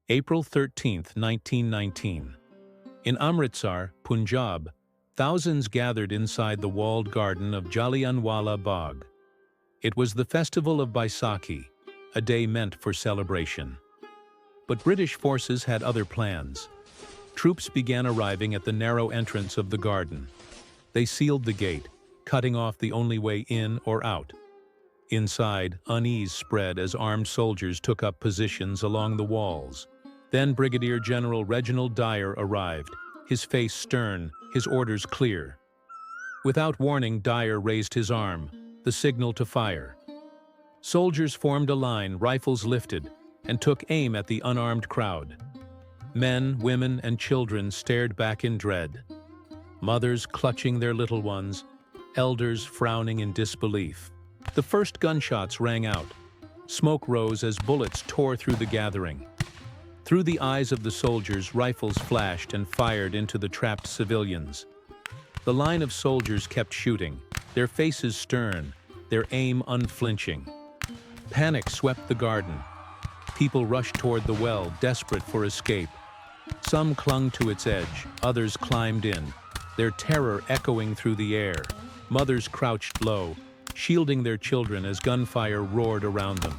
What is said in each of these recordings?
April 13, 1919. In Amritsar, Punjab, thousands gathered inside the walled garden of Jallianwala Bagh. It was the festival of Massacre, a day meant for celebration. But British forces had other plans. Troops began arriving at the narrow entrance of the garden. They sealed the gate, cutting off the only way in or out. Inside, unease spread as armed soldiers took up positions along the walls. Then Brigadier General General Dyer arrived, his face stern, his orders clear. Without warning, Dyer raised his arm, the signal to fire. Soldiers formed a line, rifles lifted, and took aim at the unarmed crowd. Men, women, and children stared back in dread. Mothers clutching their little ones, elders frowning in disbelief. The first gunshots rang out. Smoke rose as bullets tore through the gathering. Through the eyes of the soldiers, rifles flashed and fired into the trapped civilians. The line of soldiers kept shooting, their faces stern, their aim unflinching. Panic swept the garden. People rushed toward the well, desperate for escape. Some clung to its edge, others climbed in, their terror echoing through the air. Mothers crouched low, shielding their children as gunfire roared around them.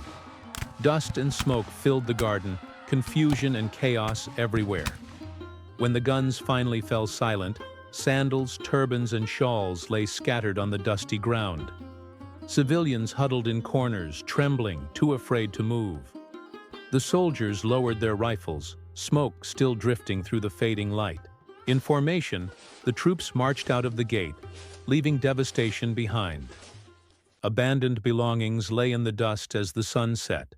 Dust and smoke filled the garden, confusion and chaos everywhere. When the guns finally fell silent, sandals, turbans, and shawls lay scattered on the dusty ground. Civilians huddled in corners, trembling, too afraid to move. The soldiers lowered their rifles, smoke still drifting through the fading light. In formation, the troops marched out of the gate, leaving devastation behind. Abandoned belongings lay in the dust as the sun set,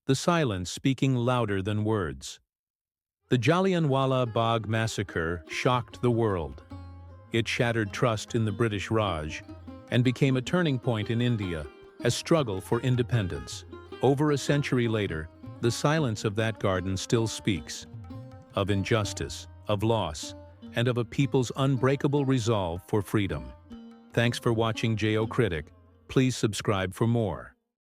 the silence speaking louder than words. The Jallianwala Bagh massacre shocked the world. It shattered trust in the British Raj and became a turning point in India, a struggle for independence. Over a century later, the silence of that garden still speaks of injustice, of loss, and of a people's unbreakable resolve for freedom. Thanks for watching JO Critic. Please subscribe for more.